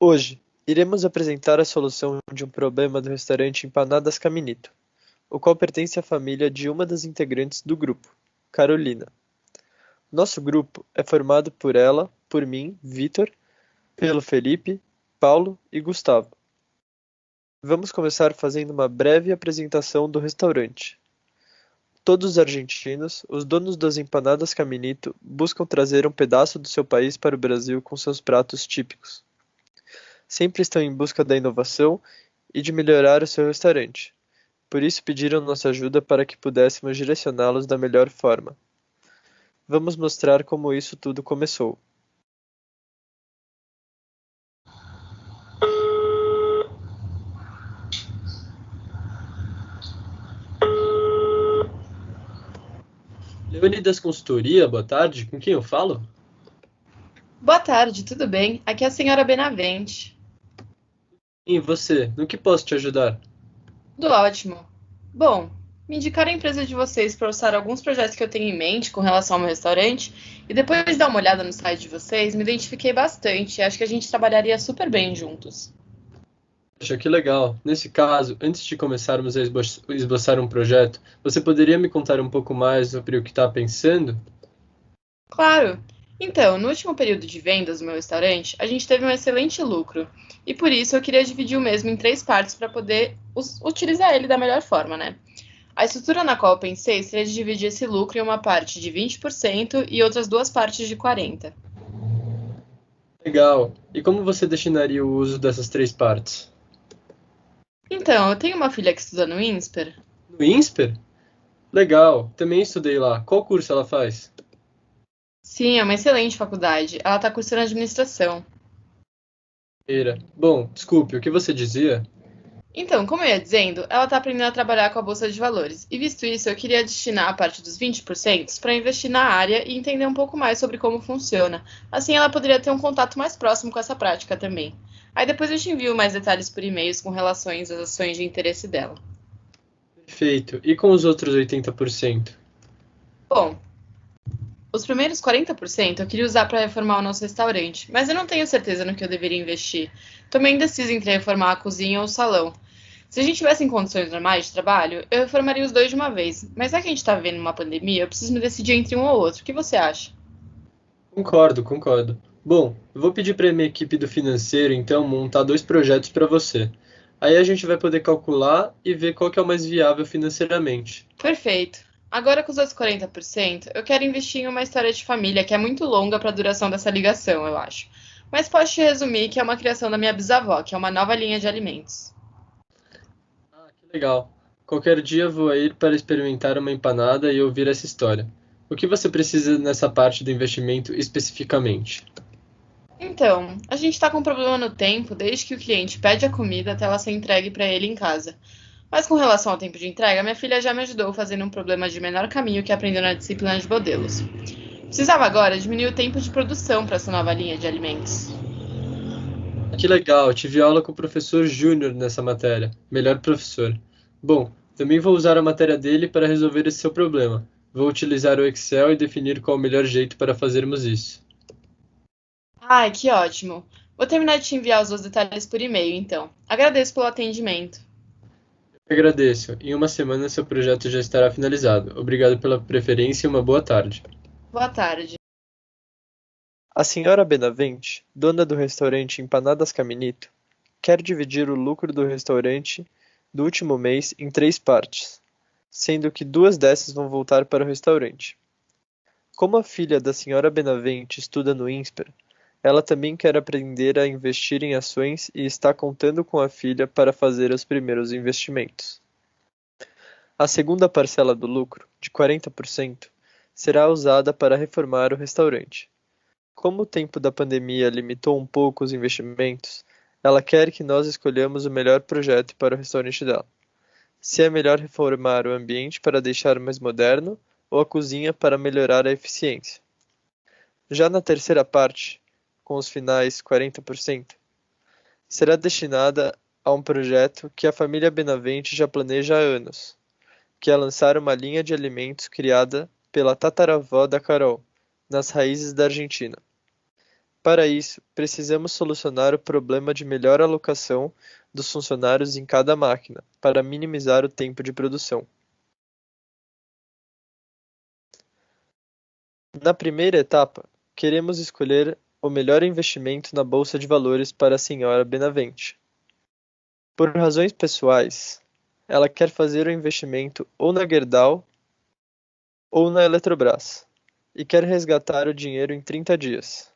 Hoje, iremos apresentar a solução de um problema do restaurante Empanadas Caminito, o qual pertence à família de uma das integrantes do grupo, Carolina. Nosso grupo é formado por ela, por mim, Vitor, pelo Felipe, Paulo e Gustavo. Vamos começar fazendo uma breve apresentação do restaurante. Todos os argentinos, os donos das empanadas Caminito, buscam trazer um pedaço do seu país para o Brasil com seus pratos típicos. Sempre estão em busca da inovação e de melhorar o seu restaurante. Por isso pediram nossa ajuda para que pudéssemos direcioná-los da melhor forma. Vamos mostrar como isso tudo começou. Leonidas Consultoria, boa tarde. Com quem eu falo? Boa tarde, tudo bem? Aqui é a senhora Benavente. E você, no que posso te ajudar? Tudo ótimo. Bom, me indicaram a empresa de vocês para orçar alguns projetos que eu tenho em mente com relação ao meu restaurante, e depois de dar uma olhada no site de vocês, me identifiquei bastante e acho que a gente trabalharia super bem juntos. Poxa, que legal. Nesse caso, antes de começarmos a esboçar um projeto, você poderia me contar um pouco mais sobre o que está pensando? Claro! Então, no último período de vendas do meu restaurante, a gente teve um excelente lucro, e por isso eu queria dividir o mesmo em três partes para poder utilizar ele da melhor forma, né? A estrutura na qual eu pensei seria de dividir esse lucro em uma parte de 20% e outras duas partes de 40%. Legal. E como você destinaria o uso dessas três partes? Então, eu tenho uma filha que estuda no INSPER. No INSPER? Legal. Também estudei lá. Qual curso ela faz? Sim, é uma excelente faculdade. Ela está cursando administração. Bom, desculpe, o que você dizia? Então, como eu ia dizendo, ela está aprendendo a trabalhar com a Bolsa de Valores. E visto isso, eu queria destinar a parte dos 20% para investir na área e entender um pouco mais sobre como funciona. Assim, ela poderia ter um contato mais próximo com essa prática também. Aí depois eu te envio mais detalhes por e-mails com relações às ações de interesse dela. Perfeito. E com os outros 80%? Bom, os primeiros 40% eu queria usar para reformar o nosso restaurante, mas eu não tenho certeza no que eu deveria investir. Tô meio indecisa entre reformar a cozinha ou o salão. Se a gente tivesse em condições normais de trabalho, eu reformaria os dois de uma vez, mas já que a gente tá vivendo uma pandemia, eu preciso me decidir entre um ou outro. O que você acha? Concordo. Bom, eu vou pedir para a minha equipe do financeiro, então, montar dois projetos para você. Aí a gente vai poder calcular e ver qual que é o mais viável financeiramente. Perfeito. Agora com os outros 40%, eu quero investir em uma história de família que é muito longa para a duração dessa ligação, eu acho. Mas posso te resumir que é uma criação da minha bisavó, que é uma nova linha de alimentos. Ah, que legal. Qualquer dia vou ir para experimentar uma empanada e ouvir essa história. O que você precisa nessa parte do investimento especificamente? Então, a gente está com um problema no tempo desde que o cliente pede a comida até ela ser entregue para ele em casa. Mas com relação ao tempo de entrega, minha filha já me ajudou fazendo um problema de menor caminho que aprendeu na disciplina de modelos. Precisava agora diminuir o tempo de produção para essa nova linha de alimentos. Que legal, tive aula com o professor Júnior nessa matéria. Melhor professor. Bom, também vou usar a matéria dele para resolver esse seu problema. Vou utilizar o Excel e definir qual o melhor jeito para fazermos isso. Ai, que ótimo! Vou terminar de te enviar os outros detalhes por e-mail, então. Agradeço pelo atendimento. Agradeço. Em uma semana seu projeto já estará finalizado. Obrigado pela preferência e uma boa tarde. Boa tarde. A senhora Benavente, dona do restaurante Empanadas Caminito, quer dividir o lucro do restaurante do último mês em três partes, sendo que duas dessas vão voltar para o restaurante. Como a filha da senhora Benavente estuda no INSPER, ela também quer aprender a investir em ações e está contando com a filha para fazer os primeiros investimentos. A segunda parcela do lucro, de 40%, será usada para reformar o restaurante. Como o tempo da pandemia limitou um pouco os investimentos, ela quer que nós escolhamos o melhor projeto para o restaurante dela. Se é melhor reformar o ambiente para deixar mais moderno ou a cozinha para melhorar a eficiência. Já na terceira parte, com os finais 40%, será destinada a um projeto que a família Benavente já planeja há anos, que é lançar uma linha de alimentos criada pela tataravó da Carol, nas raízes da Argentina. Para isso, precisamos solucionar o problema de melhor alocação dos funcionários em cada máquina, para minimizar o tempo de produção. Na primeira etapa, queremos escolher o melhor investimento na bolsa de valores para a senhora Benavente. Por razões pessoais, ela quer fazer o investimento ou na Gerdau ou na Eletrobras, e quer resgatar o dinheiro em 30 dias.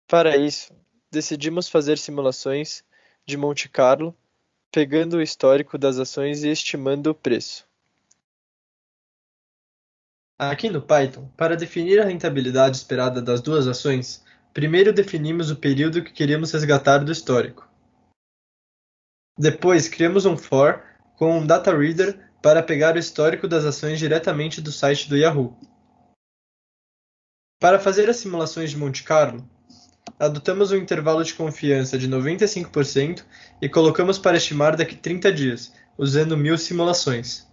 Para isso, decidimos fazer simulações de Monte Carlo, pegando o histórico das ações e estimando o preço. Aqui no Python, para definir a rentabilidade esperada das duas ações, primeiro definimos o período que queremos resgatar do histórico. Depois, criamos um for com um data reader para pegar o histórico das ações diretamente do site do Yahoo. Para fazer as simulações de Monte Carlo, adotamos um intervalo de confiança de 95% e colocamos para estimar daqui 30 dias, usando 1000 simulações.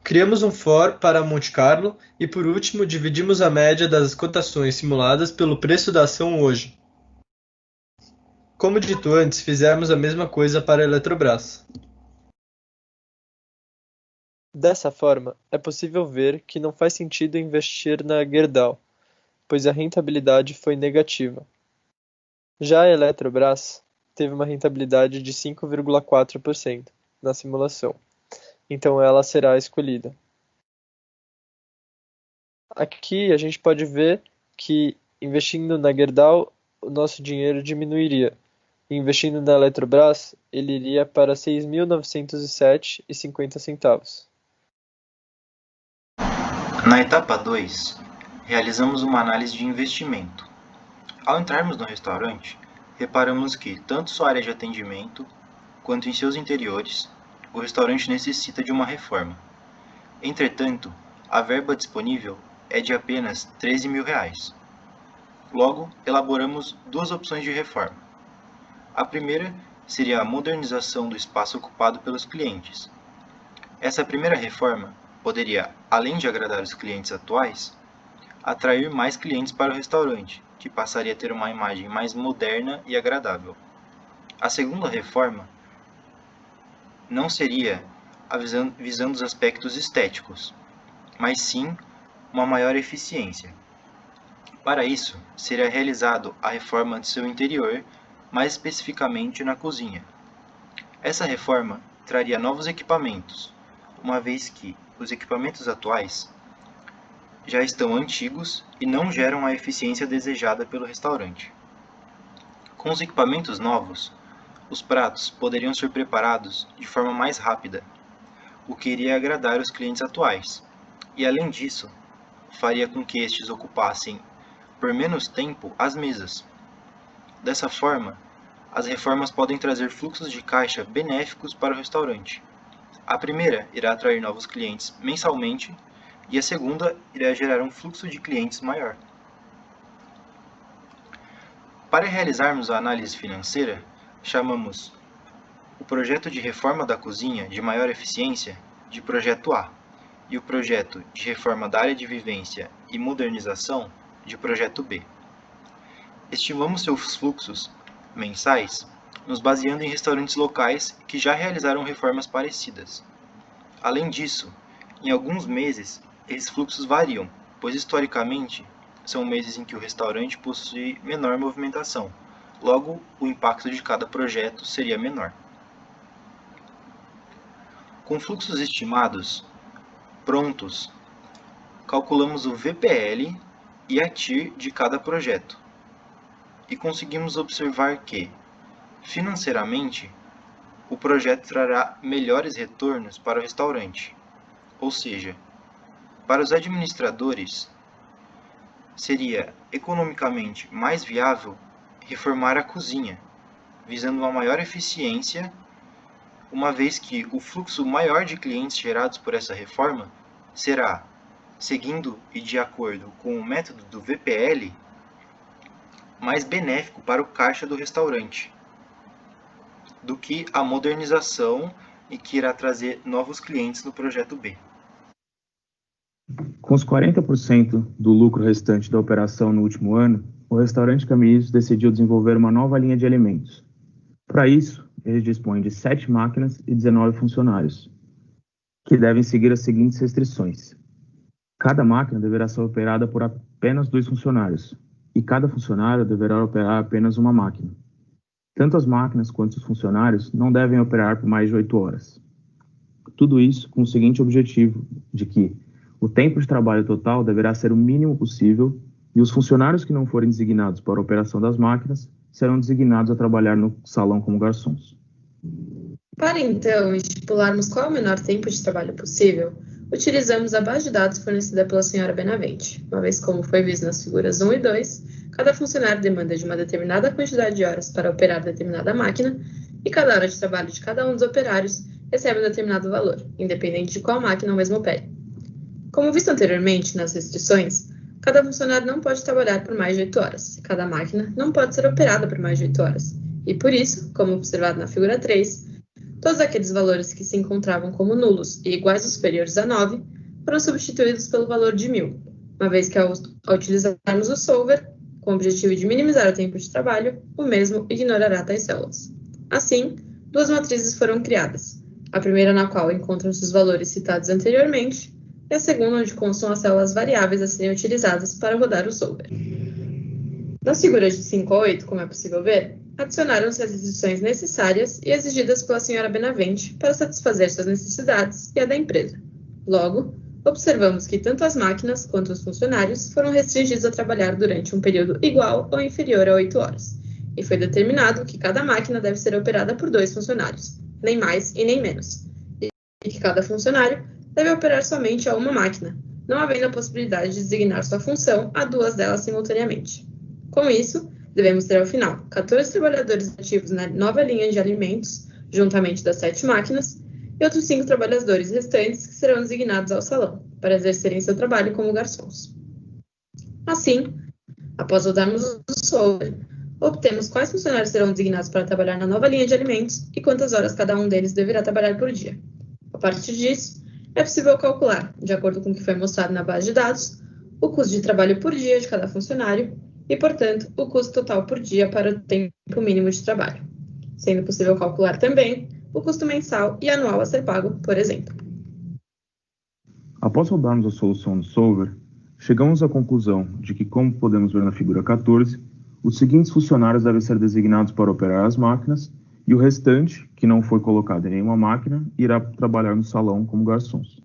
Criamos um for para Monte Carlo e, por último, dividimos a média das cotações simuladas pelo preço da ação hoje. Como dito antes, fizemos a mesma coisa para a Eletrobras. Dessa forma, é possível ver que não faz sentido investir na Gerdau, pois a rentabilidade foi negativa. Já a Eletrobras teve uma rentabilidade de 5,4% na simulação, então ela será escolhida. Aqui a gente pode ver que investindo na Gerdau, o nosso dinheiro diminuiria. E investindo na Eletrobras, ele iria para R$ 6.907,50. Na etapa 2, realizamos uma análise de investimento. Ao entrarmos no restaurante, reparamos que, tanto sua área de atendimento, quanto em seus interiores, o restaurante necessita de uma reforma. Entretanto, a verba disponível é de apenas R$ 13.000. Logo, elaboramos duas opções de reforma. A primeira seria a modernização do espaço ocupado pelos clientes. Essa primeira reforma poderia, além de agradar os clientes atuais, atrair mais clientes para o restaurante, que passaria a ter uma imagem mais moderna e agradável. A segunda reforma não seria visando os aspectos estéticos, mas sim uma maior eficiência. Para isso, seria realizado a reforma de seu interior, mais especificamente na cozinha. Essa reforma traria novos equipamentos, uma vez que os equipamentos atuais já estão antigos e não geram a eficiência desejada pelo restaurante. Com os equipamentos novos, os pratos poderiam ser preparados de forma mais rápida, o que iria agradar os clientes atuais, e além disso, faria com que estes ocupassem por menos tempo as mesas. Dessa forma, as reformas podem trazer fluxos de caixa benéficos para o restaurante. A primeira irá atrair novos clientes mensalmente e a segunda irá gerar um fluxo de clientes maior. Para realizarmos a análise financeira, chamamos o projeto de reforma da cozinha de maior eficiência de projeto A e o projeto de reforma da área de vivência e modernização de projeto B. Estimamos seus fluxos mensais nos baseando em restaurantes locais que já realizaram reformas parecidas. Além disso, em alguns meses, esses fluxos variam, pois historicamente são meses em que o restaurante possui menor movimentação, logo o impacto de cada projeto seria menor. Com fluxos estimados prontos, calculamos o VPL e a TIR de cada projeto, e conseguimos observar que, financeiramente, o projeto trará melhores retornos para o restaurante, ou seja, para os administradores, seria economicamente mais viável reformar a cozinha, visando uma maior eficiência, uma vez que o fluxo maior de clientes gerados por essa reforma será, seguindo e de acordo com o método do VPL, mais benéfico para o caixa do restaurante do que a modernização e que irá trazer novos clientes no projeto B. Com os 40% do lucro restante da operação no último ano, o restaurante Caminhos decidiu desenvolver uma nova linha de alimentos. Para isso, eles dispõem de 7 máquinas e 19 funcionários, que devem seguir as seguintes restrições. Cada máquina deverá ser operada por apenas 2 funcionários, e cada funcionário deverá operar apenas uma máquina. Tanto as máquinas quanto os funcionários não devem operar por mais de 8 horas. Tudo isso com o seguinte objetivo, de que o tempo de trabalho total deverá ser o mínimo possível e os funcionários que não forem designados para a operação das máquinas serão designados a trabalhar no salão como garçons. Para então estipularmos qual é o menor tempo de trabalho possível, utilizamos a base de dados fornecida pela senhora Benavente, uma vez como foi visto nas figuras 1 e 2, cada funcionário demanda de uma determinada quantidade de horas para operar determinada máquina e cada hora de trabalho de cada um dos operários recebe um determinado valor, independente de qual máquina o mesmo opere. Como visto anteriormente nas restrições, cada funcionário não pode trabalhar por mais de 8 horas, e cada máquina não pode ser operada por mais de 8 horas, e por isso, como observado na figura 3, todos aqueles valores que se encontravam como nulos e iguais ou superiores a 9 foram substituídos pelo valor de 1000, uma vez que ao utilizarmos o solver, com o objetivo de minimizar o tempo de trabalho, o mesmo ignorará tais células. Assim, 2 matrizes foram criadas, a primeira na qual encontram-se os valores citados anteriormente, e a segunda onde constam as células variáveis a serem utilizadas para rodar o solver. Nas figuras de 5 a 8, como é possível ver, adicionaram-se as restrições necessárias e exigidas pela senhora Benavente para satisfazer suas necessidades e a da empresa. Logo, observamos que tanto as máquinas quanto os funcionários foram restringidos a trabalhar durante um período igual ou inferior a 8 horas, e foi determinado que cada máquina deve ser operada por 2 funcionários, nem mais e nem menos, e que cada funcionário deve operar somente a uma máquina, não havendo a possibilidade de designar sua função a 2 delas simultaneamente. Com isso, devemos ter ao final 14 trabalhadores ativos na nova linha de alimentos, juntamente das 7 máquinas, e outros 5 trabalhadores restantes que serão designados ao salão, para exercerem seu trabalho como garçons. Assim, após rodarmos o solver, obtemos quais funcionários serão designados para trabalhar na nova linha de alimentos e quantas horas cada um deles deverá trabalhar por dia. A partir disso, é possível calcular, de acordo com o que foi mostrado na base de dados, o custo de trabalho por dia de cada funcionário e, portanto, o custo total por dia para o tempo mínimo de trabalho, sendo possível calcular também o custo mensal e anual a ser pago, por exemplo. Após rodarmos a solução do solver, chegamos à conclusão de que, como podemos ver na figura 14, os seguintes funcionários devem ser designados para operar as máquinas e o restante, que não foi colocado em nenhuma máquina, irá trabalhar no salão como garçons.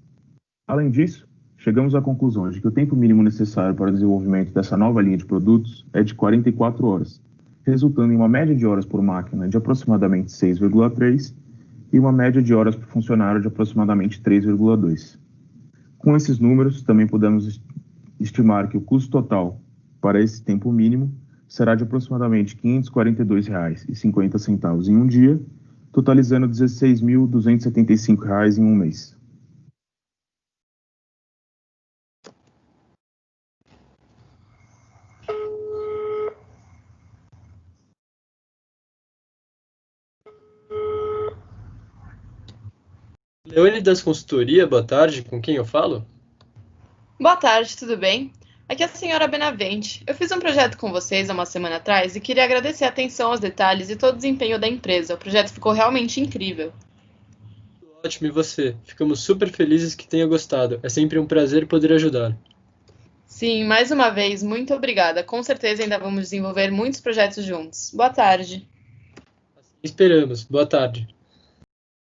Além disso, chegamos à conclusão de que o tempo mínimo necessário para o desenvolvimento dessa nova linha de produtos é de 44 horas, resultando em uma média de horas por máquina de aproximadamente 6,3 e uma média de horas por funcionário de aproximadamente 3,2. Com esses números, também podemos estimar que o custo total para esse tempo mínimo será de aproximadamente R$ 542,50 em um dia, totalizando R$ 16.275 em um mês. Leônidas Consultoria, boa tarde, com quem eu falo? Boa tarde, tudo bem? Aqui é a senhora Benavente. Eu fiz um projeto com vocês há uma semana atrás e queria agradecer a atenção aos detalhes e todo o desempenho da empresa. O projeto ficou realmente incrível. Ótimo, e você? Ficamos super felizes que tenha gostado. É sempre um prazer poder ajudar. Sim, mais uma vez, muito obrigada. Com certeza ainda vamos desenvolver muitos projetos juntos. Boa tarde. Esperamos. Boa tarde.